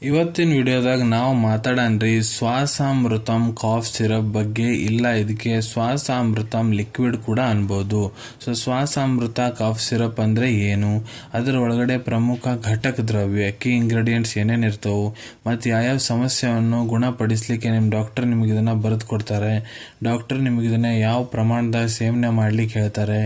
ಇವತ್ತಿನ ವಿಡಿಯೋದಾಗ ನಾವು ಮಾತಾಡನ್ರಿ ಶ್ವಾಸಾಮೃತಂ calf syrup ಬಗ್ಗೆ. ಇಲ್ಲ ಇದಕ್ಕೆ ಶ್ವಾಸಾಮೃತಂ ಲಿಕ್ವಿಡ್ ಕೂಡ ಅನ್ಬೋದು. ಸೊ ಶ್ವಾಸಾಮೃತ ಕಾಫ್ ಸಿರಪ್ ಅಂದ್ರೆ ಏನು, ಅದರ ಒಳಗಡೆ ಪ್ರಮುಖ ಘಟಕ ದ್ರವ್ಯ ಕೀ ಇಂಗ್ರೀಡಿಯೆಂಟ್ಸ್ ಏನೇನು ಇರ್ತವು, ಮತ್ತು ಯಾವ್ಯಾವ ಸಮಸ್ಯೆಯನ್ನು ಗುಣಪಡಿಸ್ಲಿಕ್ಕೆ ನಿಮ್ಮ ಡಾಕ್ಟರ್ ನಿಮಗೆ ಇದನ್ನ ಬರೆದು ಕೊಡ್ತಾರೆ, ಡಾಕ್ಟರ್ ನಿಮಗೆ ಇದನ್ನ ಯಾವ ಪ್ರಮಾಣದಾಗ ಸೇವನೆ ಮಾಡ್ಲಿಕ್ಕೆ ಹೇಳ್ತಾರೆ,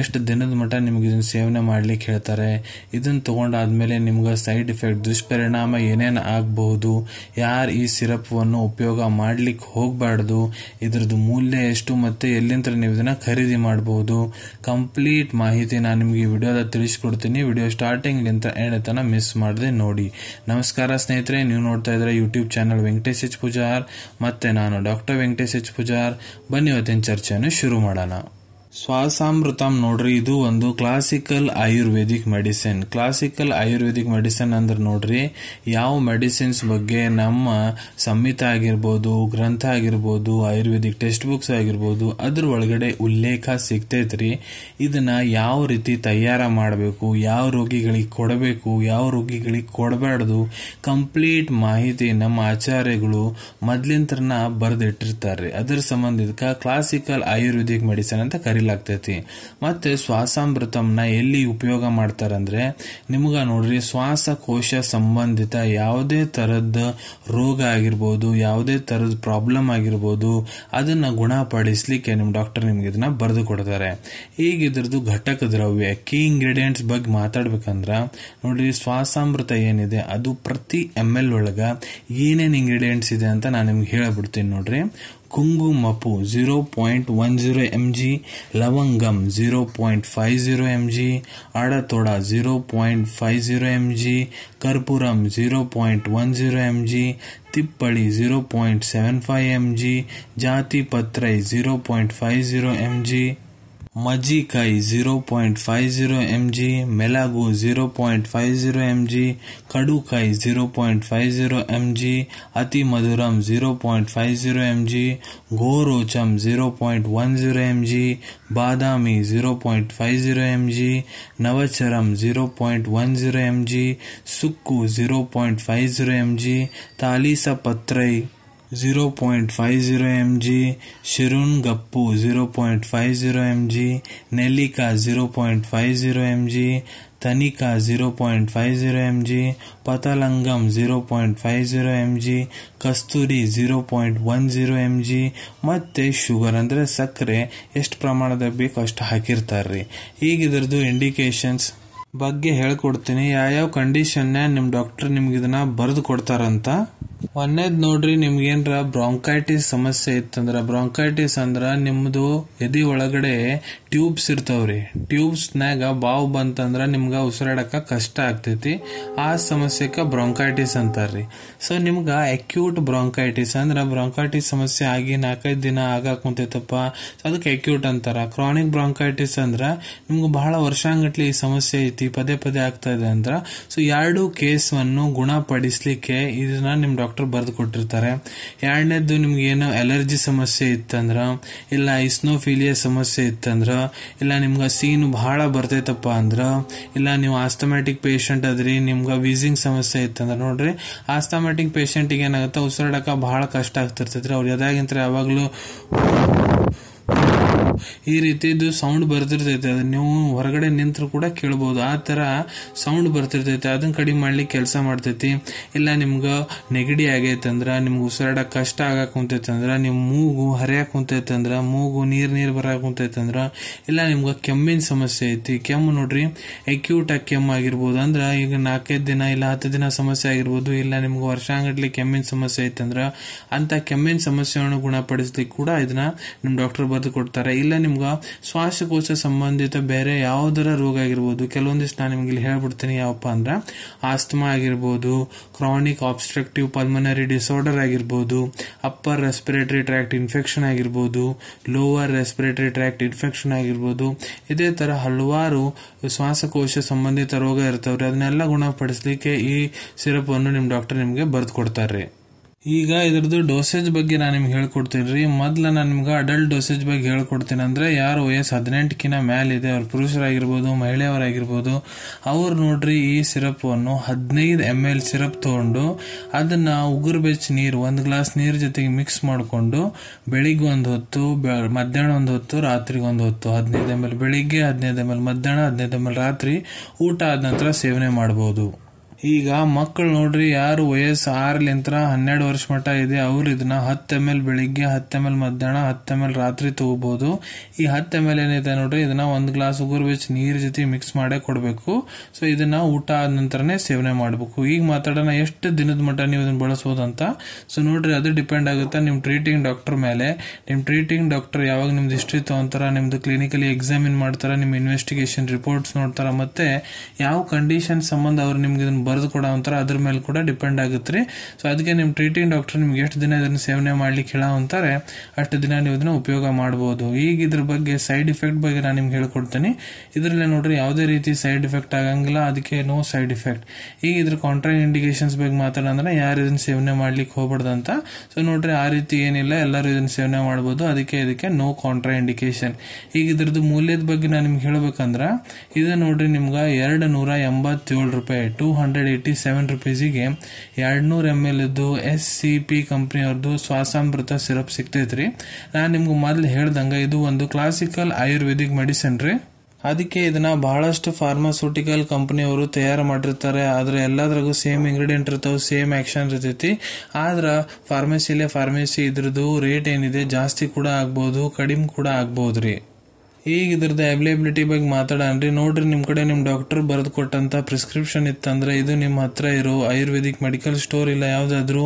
ಎಷ್ಟು ದಿನದ ಮಟ್ಟ ನಿಮಗೆ ಇದನ್ನ ಸೇವನೆ ಮಾಡ್ಲಿಕ್ಕೆ ಹೇಳ್ತಾರೆ, ಇದನ್ನ ತಗೊಂಡಾದ್ಮೇಲೆ ನಿಮ್ಗೆ ಸೈಡ್ ಇಫೆಕ್ಟ್ ದುಷ್ಪರಿಣಾಮ ಏನೇನು ಆಗಬಹುದು, ಯಾರು ಈ ಸಿರಪ್ ವನ್ನು ಉಪಯೋಗ ಮಾಡ್ಲಿಕ್ಕೆ ಹೋಗಬಾರ್ದು, ಇದ್ರದ್ದು ಮೂಲ್ಯ ಎಷ್ಟು ಮತ್ತೆ ಎಲ್ಲಿಂದ ನೀವು ಇದನ್ನ ಖರೀದಿ ಮಾಡಬಹುದು, ಕಂಪ್ಲೀಟ್ ಮಾಹಿತಿ ನಾನು ನಿಮ್ಗೆ ಈ ವಿಡಿಯೋದ ತಿಳಿಸ್ಕೊಡ್ತೀನಿ. ವಿಡಿಯೋ ಸ್ಟಾರ್ಟಿಂಗ್ ಲಿಂದ ಎಂಡ್ ತನಕ ಮಿಸ್ ಮಾಡದೆ ನೋಡಿ. ನಮಸ್ಕಾರ ಸ್ನೇಹಿತರೆ, ನೀವು ನೋಡ್ತಾ ಇದ್ರೆ YouTube channel Venkatesh H Poojar, ಮತ್ತೆ ನಾನು ಡಾಕ್ಟರ್ ವೆಂಕಟೇಶ್ ಎಚ್ ಪೂಜಾರ್. ಬನ್ನಿ ಇವತ್ತಿನ ಚರ್ಚೆಯನ್ನು ಶುರು ಮಾಡೋಣ. ಶ್ವಾಸಾಮೃತಂ ನೋಡ್ರಿ, ಇದು ಒಂದು classical Ayurvedic medicine. Classical Ayurvedic medicine ಅಂದ್ರೆ ನೋಡ್ರಿ, ಯಾವ ಮೆಡಿಸಿನ್ಸ್ ಬಗ್ಗೆ ನಮ್ಮ ಸಂಹಿತ ಆಗಿರ್ಬೋದು, ಗ್ರಂಥ ಆಗಿರ್ಬೋದು, ಆಯುರ್ವೇದಿಕ್ ಟೆಕ್ಸ್ಟ್ ಬುಕ್ಸ್ ಆಗಿರ್ಬೋದು, ಅದ್ರ ಒಳಗಡೆ ಉಲ್ಲೇಖ ಸಿಗ್ತೈತ್ರಿ. ಇದನ್ನ ಯಾವ ರೀತಿ ತಯಾರ ಮಾಡಬೇಕು, ಯಾವ ರೋಗಿಗಳಿಗೆ ಕೊಡಬೇಕು, ಯಾವ ರೋಗಿಗಳಿಗೆ ಕೊಡಬಾರ್ದು, ಕಂಪ್ಲೀಟ್ ಮಾಹಿತಿ ನಮ್ಮ ಆಚಾರ್ಯಗಳು ಮೊದ್ಲಿಂತ್ರನ ಬರೆದಿಟ್ಟಿರ್ತಾರೆ. ಅದರ ಸಂಬಂಧ ಇದಕ್ಕೆ ಕ್ಲಾಸಿಕಲ್ ಆಯುರ್ವೇದಿಕ್ ಮೆಡಿಸಿನ್ ಅಂತ ಕರೀಲಾಗ್ತೈತಿ. ಮತ್ತೆ ಶ್ವಾಸಾಮೃತಂನ ಎಲ್ಲಿ ಉಪಯೋಗ ಮಾಡ್ತಾರಂದ್ರೆ, ನಿಮ್ಗ ನೋಡ್ರಿ ಶ್ವಾಸಕೋಶ ಸಂಬಂಧಿತ ಯಾವುದೇ ತರದ ರೋಗ ಆಗಿರ್ಬೋದು, ಯಾವುದೇ ತರದ ಪ್ರಾಬ್ಲಮ್ ಆಗಿರ್ಬೋದು, ಅದನ್ನ ಗುಣಪಡಿಸ್ಲಿಕ್ಕೆ ನಿಮ್ ಡಾಕ್ಟರ್ ನಿಮ್ಗೆ ಇದನ್ನ ಬರೆದು ಕೊಡ್ತಾರೆ. ಈಗ ಇದ್ರದ್ದು ಘಟಕ ದ್ರವ್ಯ ಕೀ ಇಂಗ್ರೀಡಿಯೆಂಟ್ಸ್ ಬಗ್ಗೆ ಮಾತಾಡ್ಬೇಕಂದ್ರ ನೋಡ್ರಿ, ಶ್ವಾಸಾಮೃತ ಏನಿದೆ ಅದು ಪ್ರತಿ ml ಒಳಗ ಏನೇನ್ ಇಂಗ್ರೀಡಿಯೆಂಟ್ಸ್ ಇದೆ ಅಂತ ನಾನು ನಿಮ್ಗೆ ಹೇಳ್ಬಿಡ್ತೀನಿ ನೋಡ್ರಿ. ಕುಂಗುಮಪು 0.10 mg, ಲವಂಗಂ 0.50 mg, ಆಡತೋಡ 0.50 mg, ಕರ್ಪೂರಂ 0.10 mg, ತಿಪ್ಪಳಿ 0.75 mg, ಜಾತಿ ಪತ್ರೈ 0.50 mg, ಮಜ್ಜಿಕಾಯಿ 0.50 mg, ಮೆಲಗು 0.50 mg, ಕಡುಕಾಯಿ 0.50 mg, ಅತಿ ಮಧುರಂ 0.50 mg, ಗೋರೋಚಂ 0.10 mg, ಬಾದಾಮಿ 0.50 mg, ನವಚರಂ 0.10 mg, ಸುಕ್ಕು 0.50 mg, ತಾಲೀಸ ಪತ್ರೈ 0.50 mg, ಶಿರುನ್ಗಪ್ಪು 0.50 mg, ನೆಲ್ಲಿಕಾ 0.50 mg, Tanikha 0.50 mg, ಪತಲಂಗಂ 0.50 mg, ಕಸ್ತೂರಿ 0.10 mg, ಮತ್ತೆ ಶುಗರ್ ಅಂದ್ರೆ ಸಕ್ಕರೆ ಎಷ್ಟು ಪ್ರಮಾಣದ ಬೇಕು ಅಷ್ಟು ಹಾಕಿರ್ತಾರ್ರಿ. ಈಗ ಇದ್ರದ್ದು ಇಂಡಿಕೇಶನ್ಸ್ ಬಗ್ಗೆ ಹೇಳ್ಕೊಡ್ತೀನಿ, ಯಾವ್ಯಾವ ಕಂಡೀಷನ್ ನಿಮ್ ಡಾಕ್ಟರ್ ನಿಮ್ಗೆ ಇದನ್ನ ಬರೆದು ಕೊಡ್ತಾರಂತ. ಒಂದೇದ್ ನೋಡ್ರಿ, ನಿಮ್ಗೇನ್ರ ಬ್ರಾಂಕೈಟಿಸ್ ಸಮಸ್ಯೆ ಇತ್ತಂದ್ರ, ಬ್ರಾಂಕೈಟಿಸ್ ಅಂದ್ರ ನಿಮ್ದು ಎದಿ ಒಳಗಡೆ ಟ್ಯೂಬ್ಸ್ ಇರ್ತಾವ್ರಿ, ಟ್ಯೂಬ್ಸ್ನಾಗ ಬಾವು ಬಂತಂದ್ರ ನಿಮ್ಗ ಉಸಿರಾಡಕ ಕಷ್ಟ ಆಗ್ತೈತಿ, ಆ ಸಮಸ್ಯೆಕ ಬ್ರಾಂಕೈಟಿಸ್ ಅಂತಾರ್ರಿ. ಸೊ ನಿಮ್ಗ ಅಕ್ಯೂಟ್ ಬ್ರಾಂಕೈಟಿಸ್ ಅಂದ್ರ ಬ್ರಾಂಕೈಟಿಸ್ ಸಮಸ್ಯೆ ಆಗಿ 4-5 ದಿನ ಆಗಾಕ್ ಕುಂತೈತಪ್ಪ, ಅದಕ್ಕೆ ಅಕ್ಯೂಟ್ ಅಂತಾರ. ಕ್ರಾನಿಕ್ ಬ್ರಾಂಕೈಟಿಸ್ ಅಂದ್ರ ನಿಮ್ಗೆ ಬಹಳ ವರ್ಷಾಂಗಟ್ಲಿ ಈ ಸಮಸ್ಯೆ ಐತಿ, ಪದೇ ಪದೇ ಆಗ್ತಾ ಇದೆ ಅಂದ್ರ, ಸೊ 2 ಕೇಸ್ವನ್ನು ಗುಣಪಡಿಸ್ಲಿಕ್ಕೆ ಇದನ್ನ ನಿಮ್ ಡಾಕ್ಟರ್ ಬರೆದು ಕೊಟ್ಟಿರ್ತಾರೆ. ಎರಡನೇದ್ದು ನಿಮ್ಗೆ ಏನೋ ಅಲರ್ಜಿ ಸಮಸ್ಯೆ ಇತ್ತಂದ್ರ, ಇಲ್ಲ ಇಸ್ನೋಫಿಲಿಯಾ ಸಮಸ್ಯೆ ಇತ್ತಂದ್ರ, ಇಲ್ಲ ನಿಮ್ಗ ಸೀನು ಬಹಳ ಬರ್ತೈತಪ್ಪ ಅಂದ್ರ, ಇಲ್ಲ ನೀವು ಆಸ್ತಮ್ಯಾಟಿಕ್ ಪೇಷಂಟ್ ಅದ್ರಿ, ನಿಮ್ಗ ವೀಸಿಂಗ್ ಸಮಸ್ಯೆ ಇತ್ತಂದ್ರ, ನೋಡ್ರಿ ಆಸ್ತಮ್ಯಾಟಿಕ್ ಪೇಷಂಟ್ ಗೆ ಏನಾಗುತ್ತೆ, ಉಸಿರಾಡಕ ಬಹಳ ಕಷ್ಟ ಆಗ್ತಿರ್ತೈತ್ರಿ. ಅವ್ರು ಎದಾಗಿಂತ ಯಾವಾಗ್ಲೂ ಈ ರೀತಿದು ಸೌಂಡ್ ಬರ್ತಿರ್ತೈತೆ, ಅದ್ ನೀವು ಹೊರಗಡೆ ನಿಂತರು ಕೂಡ ಕೇಳಬಹುದು, ಆ ತರ ಸೌಂಡ್ ಬರ್ತಿರ್ತೈತೆ. ಅದನ್ನ ಕಡಿಮೆ ಮಾಡ್ಲಿಕ್ಕೆ ಕೆಲಸ ಮಾಡ್ತೈತಿ. ಇಲ್ಲ ನಿಮ್ಗ ನೆಗಡಿ ಆಗೈತಂದ್ರ, ನಿಮ್ಗೆ ಉಸಿರಾಡಕ್ ಕಷ್ಟ ಆಗಾಕ್ ಕುಂತೈತಂದ್ರ, ನಿಮ್ ಮೂಗು ಹರಿಯಾಕ್ ಕುಂತೈತಂದ್ರ, ಮೂಗು ನೀರ್ ಬರಾಕ್ ಕುಂತೈತಂದ್ರ, ಇಲ್ಲ ನಿಮ್ಗ ಕೆಮ್ಮಿನ ಸಮಸ್ಯೆ ಐತಿ, ಕೆಮ್ಮು ನೋಡ್ರಿ ಅಕ್ಯೂಟ್ ಆಗಿ ಕೆಮ್ಮು ಆಗಿರ್ಬೋದು, ಅಂದ್ರ ಈಗ 4-5 ದಿನ ಇಲ್ಲ 10 ದಿನ ಸಮಸ್ಯೆ ಆಗಿರ್ಬೋದು, ಇಲ್ಲ ನಿಮ್ಗೆ ವರ್ಷಾಂಗಟ್ಲಿ ಕೆಮ್ಮಿನ ಸಮಸ್ಯೆ ಐತಂದ್ರ, ಅಂತ ಕೆಮ್ಮಿನ ಸಮಸ್ಯೆಯನ್ನು ಗುಣಪಡಿಸ್ಲಿಕ್ಕೆ ಕೂಡ ಇದನ್ನ ನಿಮ್ ಡಾಕ್ಟರ್ ಬರೆದು ಕೊಡ್ತಾರೆ. ಇಲ್ಲ ನಿಮ್ಗ ಶ್ವಾಸಕೋಶ ಸಂಬಂಧಿತ ಬೇರೆ ಯಾವ್ದರ ರೋಗ ಆಗಿರ್ಬೋದು, ಕೆಲವೊಂದಿಷ್ಟು ನಾನು ನಿಮ್ಗೆ ಇಲ್ಲಿ ಹೇಳ್ಬಿಡ್ತೀನಿ ಯಾವಪ್ಪ ಅಂದ್ರ, ಆಸ್ತಮಾ ಆಗಿರ್ಬೋದು, ಕ್ರಾನಿಕ್ ಆಬ್ಸ್ಟ್ರಕ್ಟಿವ್ ಪಲ್ಮನರಿ ಡಿಸಾರ್ಡರ್ ಆಗಿರ್ಬೋದು, ಅಪ್ಪರ್ ರೆಸ್ಪಿರೇಟರಿ ಟ್ರ್ಯಾಕ್ಟ್ ಇನ್ಫೆಕ್ಷನ್ ಆಗಿರ್ಬೋದು, ಲೋವರ್ ರೆಸ್ಪಿರೇಟರಿ ಟ್ರ್ಯಾಕ್ಟ್ ಇನ್ಫೆಕ್ಷನ್ ಆಗಿರ್ಬೋದು, ಇದೇ ತರ ಹಲವಾರು ಶ್ವಾಸಕೋಶ ಸಂಬಂಧಿತ ರೋಗ ಇರ್ತಾವ್ರಿ. ಅದನ್ನೆಲ್ಲ ಗುಣಪಡಿಸ್ಲಿಕ್ಕೆ ಈ ಸಿರಪ್ ಅನ್ನು ನಿಮ್ ಡಾಕ್ಟರ್ ನಿಮ್ಗೆ ಬರೆದು ಕೊಡ್ತಾರ್ರಿ. ಈಗ ಇದ್ರದ್ದು ಡೋಸೇಜ್ ಬಗ್ಗೆ ನಾನು ನಿಮ್ಗೆ ಹೇಳ್ಕೊಡ್ತೀನಿ ರೀ. ಮೊದ್ಲು ನಾನು ನಿಮ್ಗೆ ಅಡಲ್ಟ್ ಡೋಸೇಜ್ ಬಗ್ಗೆ ಹೇಳ್ಕೊಡ್ತೀನಿ. ಅಂದ್ರೆ ಯಾರು ವಯಸ್ಸು 18ಕ್ಕಿಂತ ಮೇಲಿದೆ, ಅವ್ರು ಪುರುಷರಾಗಿರ್ಬೋದು ಮಹಿಳೆಯರಾಗಿರ್ಬೋದು, ಅವ್ರು ನೋಡ್ರಿ ಈ ಸಿರಪ್ ಅನ್ನು 15 ml ಸಿರಪ್ ತಗೊಂಡು ಅದನ್ನ ಉಗುರು ಬೆಚ್ಚ ನೀರು 1 ಗ್ಲಾಸ್ ನೀರ್ ಜೊತೆಗೆ ಮಿಕ್ಸ್ ಮಾಡಿಕೊಂಡು ಬೆಳಿಗ್ಗೆ 1 ಹೊತ್ತು, ಮಧ್ಯಾಹ್ನ 1 ಹೊತ್ತು, ರಾತ್ರಿ 1 ಹೊತ್ತು 15 ml ಬೆಳಿಗ್ಗೆ, 15 ml ಮಧ್ಯಾಹ್ನ, 15 ml ರಾತ್ರಿ ಊಟ ಆದ ನಂತರ ಸೇವನೆ ಮಾಡಬಹುದು. ಈಗ ಮಕ್ಕಳು ನೋಡ್ರಿ ಯಾರು ವಯಸ್ಸು 6ಲಿಂದ 12 ವರ್ಷ ಮಟ್ಟ ಇದೆ ಅವ್ರು ಇದನ್ನ 10 ml ಬೆಳಿಗ್ಗೆ, 10 ml ಮಧ್ಯಾಹ್ನ, 10 ml ರಾತ್ರಿ ತಗೋಬಹುದು. ಈ 10 ml ಏನಿದೆ ನೋಡ್ರಿ ಇದನ್ನ 1 ಗ್ಲಾಸ್ ಉಗುರು ಬೆಚ್ಚ ನೀರ್ ಜೊತೆ ಮಿಕ್ಸ್ ಮಾಡೇ ಕೊಡ್ಬೇಕು. ಸೊ ಇದನ್ನ ಊಟ ಆದ ನಂತರನೇ ಸೇವನೆ ಮಾಡಬೇಕು. ಈಗ ಮಾತಾಡೋಣ ಎಷ್ಟು ದಿನದ ಮಟ್ಟ ನೀವು ಇದನ್ನ ಬಳಸಬಹುದು ಅಂತ. ಸೊ ನೋಡ್ರಿ ಅದು ಡಿಪೆಂಡ್ ಆಗುತ್ತೆ ನಿಮ್ ಟ್ರೀಟಿಂಗ್ ಡಾಕ್ಟರ್ ಮೇಲೆ. ನಿಮ್ ಟ್ರೀಟಿಂಗ್ ಡಾಕ್ಟರ್ ಯಾವಾಗ ನಿಮ್ದು ಹಿಸ್ಟ್ರಿ ತಗೊಂತಾರ, ನಿಮ್ದು ಕ್ಲಿನಿಕಲಿ ಎಕ್ಸಾಮಿನ್ ಮಾಡ್ತಾರ, ನಿಮ್ ಇನ್ವೆಸ್ಟಿಗೇಷನ್ ರಿಪೋರ್ಟ್ಸ್ ನೋಡ್ತಾರ, ಮತ್ತೆ ಯಾವ ಕಂಡೀಷನ್ ಸಂಬಂಧ ಅವ್ರು ನಿಮ್ಗೆ ಇದನ್ನ ಬರೆದು ಕೊಡೋ ಅಂತಾರ ಅದ್ರ ಮೇಲೆ ಕೂಡ ಡಿಪೆಂಡ್ ಆಗುತ್ತೆ ರೀ. ಸೊ ಅದಕ್ಕೆ ನಿಮ್ ಟ್ರೀಟಿಂಗ್ ಡಾಕ್ಟರ್ ನಿಮ್ಗೆ ಎಷ್ಟು ದಿನ ಇದನ್ನ ಸೇವನೆ ಮಾಡ್ಲಿಕ್ಕೆ ಹೇಳ ಅಂತಾರೆ ಅಷ್ಟು ದಿನ ನೀವು ಇದನ್ನ ಉಪಯೋಗ ಮಾಡಬಹುದು. ಈಗ ಇದ್ರ ಬಗ್ಗೆ ಸೈಡ್ ಇಫೆಕ್ಟ್ ಬಗ್ಗೆ ನಾನು ನಿಮ್ಗೆ ಹೇಳ್ಕೊಡ್ತೀನಿ. ಇದ್ರಲ್ಲಿ ನೋಡ್ರಿ ಯಾವುದೇ ರೀತಿ ಸೈಡ್ ಇಫೆಕ್ಟ್ ಆಗಂಗಿಲ್ಲ, ಅದಕ್ಕೆ ನೋ ಸೈಡ್ ಇಫೆಕ್ಟ್. ಈಗ ಇದ್ರ ಕಾಂಟ್ರಾ ಇಂಡಿಕೇಶನ್ಸ್ ಬಗ್ಗೆ ಮಾತಾಡೋದ್ರೆ ಯಾರು ಇದನ್ನ ಸೇವನೆ ಮಾಡ್ಲಿಕ್ಕೆ ಹೋಗ್ಬಾರ್ದು ಅಂತ. ಸೊ ನೋಡ್ರಿ ಆ ರೀತಿ ಏನಿಲ್ಲ, ಎಲ್ಲರೂ ಇದನ್ನ ಸೇವನೆ ಮಾಡಬಹುದು. ಅದಕ್ಕೆ ಇದಕ್ಕೆ ನೋ ಕಾಂಟ್ರಾ ಇಂಡಿಕೇಶನ್. ಈಗ ಇದ್ರದ್ದು ಮೂಲ್ಯದ ಬಗ್ಗೆ ನಾನು ನಿಮ್ಗೆ ಹೇಳ್ಬೇಕಂದ್ರ ಇದು ನೋಡ್ರಿ ನಿಮ್ಗೆ 287 ರೂಪಾಯಿ, 287 ರೂಪೀಸಿಗೆ 200 ml SCP ಕಂಪನಿಯವ್ರದ್ದು ಶ್ವಾಸಾಮೃತ ಸಿರಪ್ ಸಿಗ್ತೈತ್ರಿ. ನಾನು ನಿಮ್ಗೆ ಮೊದ್ಲು ಹೇಳ್ದಂಗ ಇದು ಒಂದು ಕ್ಲಾಸಿಕಲ್ ಆಯುರ್ವೇದಿಕ್ ಮೆಡಿಸಿನ್ ರೀ. ಅದಕ್ಕೆ ಇದನ್ನ ಬಹಳಷ್ಟು ಫಾರ್ಮಾಸ್ಯೂಟಿಕಲ್ ಕಂಪನಿಯವರು ತಯಾರು ಮಾಡಿರ್ತಾರೆ. ಆದ್ರೆ ಎಲ್ಲದ್ರಾಗೂ ಸೇಮ್ ಇಂಗ್ರೀಡಿಯೆಂಟ್ ಇರ್ತಾವ, ಸೇಮ್ ಆಕ್ಷನ್ ಇರ್ತೈತಿ. ಆದ್ರ ಫಾರ್ಮಸಿ ಇದ್ರದ್ದು ರೇಟ್ ಏನಿದೆ ಜಾಸ್ತಿ ಕೂಡ ಆಗ್ಬಹುದು, ಕಡಿಮೆ ಕೂಡ ಆಗ್ಬಹುದ್ರಿ. ಈಗ ಇದ್ರದ್ದು ಅವೈಲೇಬಿಲಿಟಿ ಬಗ್ಗೆ ಮಾತಾಡನ್ರಿ. ನೋಡ್ರಿ ನಿಮ್ ಕಡೆ ನಿಮ್ ಡಾಕ್ಟರ್ ಬರೆದು ಕೊಟ್ಟಂತ ಪ್ರಿಸ್ಕ್ರಿಪ್ಷನ್ ಇತ್ತಂದ್ರೆ ಇದು ನಿಮ್ ಹತ್ರ ಇರೋ ಆಯುರ್ವೇದಿಕ್ ಮೆಡಿಕಲ್ ಸ್ಟೋರ್ ಇಲ್ಲ ಯಾವ್ದಾದ್ರು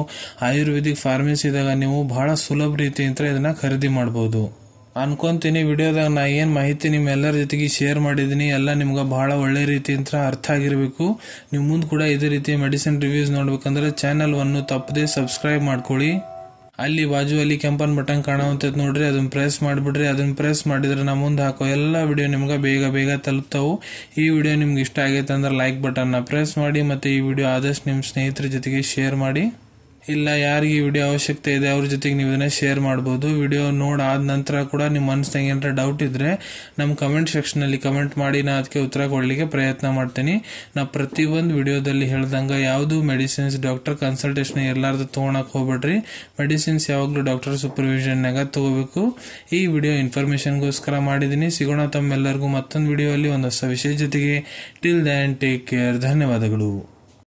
ಆಯುರ್ವೇದಿಕ್ ಫಾರ್ಮಸಿ ಇದ್ದಾಗ ನೀವು ಬಹಳ ಸುಲಭ ರೀತಿಯಿಂದ ಇದನ್ನ ಖರೀದಿ ಮಾಡಬಹುದು ಅನ್ಕೊಂತೀನಿ. ವಿಡಿಯೋದಾಗ ನಾ ಏನ್ ಮಾಹಿತಿ ನಿಮ್ಮೆಲ್ಲರ ಜೊತೆಗೆ ಶೇರ್ ಮಾಡಿದೀನಿ ಎಲ್ಲ ನಿಮ್ಗೆ ಬಹಳ ಒಳ್ಳೆ ರೀತಿಯಿಂದ ಅರ್ಥ ಆಗಿರ್ಬೇಕು. ನೀವು ಮುಂದೆ ಕೂಡ ಇದೇ ರೀತಿ ಮೆಡಿಸಿನ್ ರಿವ್ಯೂಸ್ ನೋಡ್ಬೇಕಂದ್ರೆ ಚಾನಲ್ ಅನ್ನು ತಪ್ಪದೆ ಸಬ್ಸ್ಕ್ರೈಬ್ ಮಾಡ್ಕೊಳ್ಳಿ. ಅಲ್ಲಿ ಬಾಜುವಲ್ಲಿ ಕೆಂಪನ್ ಬಟನ್ ಕಾಣುವಂತದ್ ನೋಡ್ರಿ, ಅದನ್ನ ಪ್ರೆಸ್ ಮಾಡಿಬಿಡ್ರಿ. ಅದನ್ನ ಪ್ರೆಸ್ ಮಾಡಿದ್ರೆ ನಾ ಮುಂದೆ ಹಾಕೋ ಎಲ್ಲಾ ವಿಡಿಯೋ ನಿಮ್ಗೆ ಬೇಗ ತಲುಪ್ತಾವು. ಈ ವಿಡಿಯೋ ನಿಮ್ಗೆ ಇಷ್ಟ ಆಗೈತೆ ಅಂದ್ರೆ ಲೈಕ್ ಬಟನ್ ನ ಪ್ರೆಸ್ ಮಾಡಿ, ಮತ್ತೆ ಈ ವಿಡಿಯೋ ಆದಷ್ಟು ನಿಮ್ ಸ್ನೇಹಿತರ ಜೊತೆಗೆ ಶೇರ್ ಮಾಡಿ. ಇಲ್ಲ ಯಾರಿಗೆ ಈ ವಿಡಿಯೋ ಅವಶ್ಯಕತೆ ಇದೆ ಅವ್ರ ಜೊತೆಗೆ ನೀವು ಇದನ್ನ ಶೇರ್ ಮಾಡಬಹುದು. ವಿಡಿಯೋ ನೋಡಾದ ನಂತರ ಕೂಡ ನಿಮ್ಮ ಮನಸ್ಸಿನಾಗ ಏನಾರ ಡೌಟ್ ಇದ್ರೆ ನಮ್ಮ ಕಮೆಂಟ್ ಸೆಕ್ಷನ್ ಅಲ್ಲಿ ಕಮೆಂಟ್ ಮಾಡಿ, ನಾ ಅದಕ್ಕೆ ಉತ್ತರ ಕೊಡ್ಲಿಕ್ಕೆ ಪ್ರಯತ್ನ ಮಾಡ್ತೀನಿ. ನಾ ಪ್ರತಿಯೊಂದು ವಿಡಿಯೋದಲ್ಲಿ ಹೇಳ್ದಂಗ ಯಾವ್ದು ಮೆಡಿಸಿನ್ಸ್ ಡಾಕ್ಟರ್ ಕನ್ಸಲ್ಟೇಷನ್ ಇರ್ಲಾರ್ದು ತಗೊಳಕ್ ಹೋಗ್ಬೇಡ್ರಿ. ಮೆಡಿಸಿನ್ಸ್ ಯಾವಾಗ್ಲೂ ಡಾಕ್ಟರ್ ಸೂಪರ್ವಿಷನ್ ನಾಗ ತಗೋಬೇಕು. ಈ ವಿಡಿಯೋ ಇನ್ಫಾರ್ಮೇಶನ್ಗೋಸ್ಕರ ಮಾಡಿದೀನಿ. ಸಿಗೋಣ ತಮ್ಮೆಲ್ಲರಿಗೂ ಮತ್ತೊಂದು ವಿಡಿಯೋ ಅಲ್ಲಿ ಒಂದು ಹೊಸ ವಿಷಯ ಜೊತೆಗೆ. Till then take care. ಧನ್ಯವಾದಗಳು.